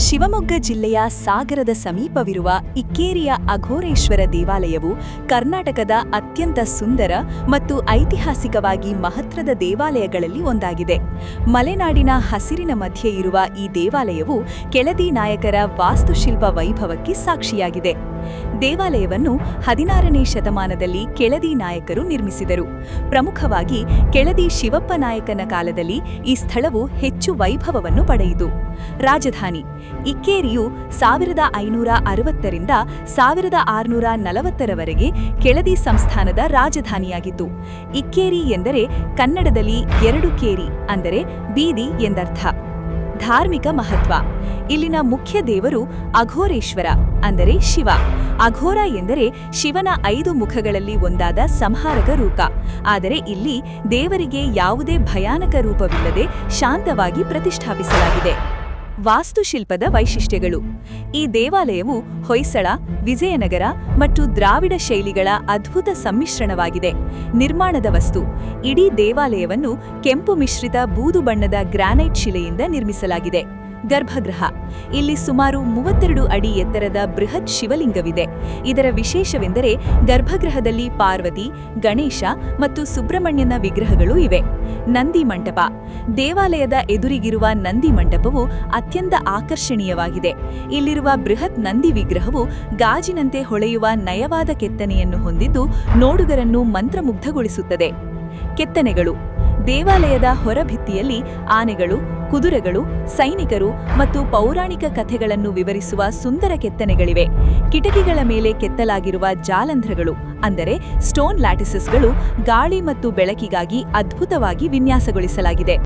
ಶಿವಮೊಗ್ಗ ಜಿಲ್ಲೆಯ ಸಾಗರದ ಸಮೀಪವಿರುವ ಇಕ್ಕೇರಿಯ ಅಘೋರೇಶ್ವರ ದೇವಾಲಯವು ಕರ್ನಾಟಕದ ಅತ್ಯಂತ ಸುಂದರ ಮತ್ತು ಐತಿಹಾಸಿಕವಾಗಿ ಮಹತ್ವದ ದೇವಾಲಯಗಳಲ್ಲಿ ಒಂದಾಗಿದೆ. ಮಲೆನಾಡಿನ ಹಸಿರಿನ ಮಧ್ಯೆ ಇರುವ ಈ ದೇವಾಲಯವು ಕೆಳದಿ ನಾಯಕರ ವಾಸ್ತುಶಿಲ್ಪ ವೈಭವಕ್ಕೆ ಸಾಕ್ಷಿಯಾಗಿದೆ. ದೇವಾಲಯವನ್ನು 16ನೇ ಶತಮಾನದಲ್ಲಿ ಕೆಳದಿ ನಾಯಕರು ನಿರ್ಮಿಸಿದರು. ಪ್ರಮುಖವಾಗಿ ಕೆಳದಿ ಶಿವಪ್ಪ ನಾಯಕನ ಕಾಲದಲ್ಲಿ ಈ ಸ್ಥಳವು ಹೆಚ್ಚು ವೈಭವವನ್ನು ಪಡೆಯಿತು. ರಾಜಧಾನಿ ಇಕ್ಕೇರಿಯು 1560ರಿಂದ 1640ರವರೆಗೆ ಕೆಳದಿ ಸಂಸ್ಥಾನದ ರಾಜಧಾನಿಯಾಗಿತ್ತು. ಇಕ್ಕೇರಿ ಎಂದರೆ ಕನ್ನಡದಲ್ಲಿ 2 ಕೇರಿ ಅಂದರೆ ಬೀದಿ ಎಂದರ್ಥ. ಧಾರ್ಮಿಕ ಮಹತ್ವ: ಇಲ್ಲಿನ ಮುಖ್ಯ ದೇವರು ಅಘೋರೇಶ್ವರ ಅಂದರೆ ಶಿವ. ಅಘೋರ ಎಂದರೆ ಶಿವನ 5 ಮುಖಗಳಲ್ಲಿ ಒಂದಾದ ಸಂಹಾರಕ ರೂಪ. ಆದರೆ ಇಲ್ಲಿ ದೇವರಿಗೆ ಯಾವುದೇ ಭಯಾನಕ ರೂಪವಿಲ್ಲದೆ ಶಾಂತವಾಗಿ ಪ್ರತಿಷ್ಠಾಪಿಸಲಾಗಿದೆ. ವಾಸ್ತುಶಿಲ್ಪದ ವೈಶಿಷ್ಟ್ಯಗಳು: ಈ ದೇವಾಲಯವು ಹೊಯ್ಸಳ, ವಿಜಯನಗರ ಮತ್ತು ದ್ರಾವಿಡ ಶೈಲಿಗಳ ಅದ್ಭುತ ಸಮ್ಮಿಶ್ರಣವಾಗಿದೆ. ನಿರ್ಮಾಣದ ವಸ್ತು: ಇಡೀ ದೇವಾಲಯವನ್ನು ಕೆಂಪು ಮಿಶ್ರಿತ ಬೂದು ಬಣ್ಣದ ಗ್ರಾನೈಟ್ ಶಿಲೆಯಿಂದ ನಿರ್ಮಿಸಲಾಗಿದೆ. ಗರ್ಭಗೃಹ: ಇಲ್ಲಿ ಸುಮಾರು 32 ಅಡಿ ಎತ್ತರದ ಬೃಹತ್ ಶಿವಲಿಂಗವಿದೆ. ಇದರ ವಿಶೇಷವೆಂದರೆ ಗರ್ಭಗೃಹದಲ್ಲಿ ಪಾರ್ವತಿ, ಗಣೇಶ ಮತ್ತು ಸುಬ್ರಹ್ಮಣ್ಯನ ವಿಗ್ರಹಗಳು ಇವೆ. ನಂದಿ ಮಂಟಪ: ದೇವಾಲಯದ ಎದುರಿಗಿರುವ ನಂದಿ ಮಂಟಪವು ಅತ್ಯಂತ ಆಕರ್ಷಣೀಯವಾಗಿದೆ. ಇಲ್ಲಿರುವ ಬೃಹತ್ ನಂದಿ ವಿಗ್ರಹವು ಗಾಜಿನಂತೆ ಹೊಳೆಯುವ ನಯವಾದ ಕೆತ್ತನೆಯನ್ನು ಹೊಂದಿದ್ದು ನೋಡುಗರನ್ನು ಮಂತ್ರಮುಗ್ಧಗೊಳಿಸುತ್ತದೆ. ಕೆತ್ತನೆಗಳು: ದೇವಾಲಯದ ಹೊರಭಿತ್ತಿಯಲ್ಲಿ ಆನೆಗಳು, ಕುದುರೆಗಳು, ಸೈನಿಕರು ಮತ್ತು ಪೌರಾಣಿಕ ಕಥೆಗಳನ್ನು ವಿವರಿಸುವ ಸುಂದರ ಕೆತ್ತನೆಗಳಿವೆ. ಕಿಟಕಿಗಳ ಮೇಲೆ ಕೆತ್ತಲಾಗಿರುವ ಜಾಲಂಧ್ರಗಳು ಅಂದರೆ ಸ್ಟೋನ್ ಲ್ಯಾಟಿಸಸ್ಗಳು ಗಾಳಿ ಮತ್ತು ಬೆಳಕಿಗಾಗಿ ಅದ್ಭುತವಾಗಿ ವಿನ್ಯಾಸಗೊಳಿಸಲಾಗಿದೆ.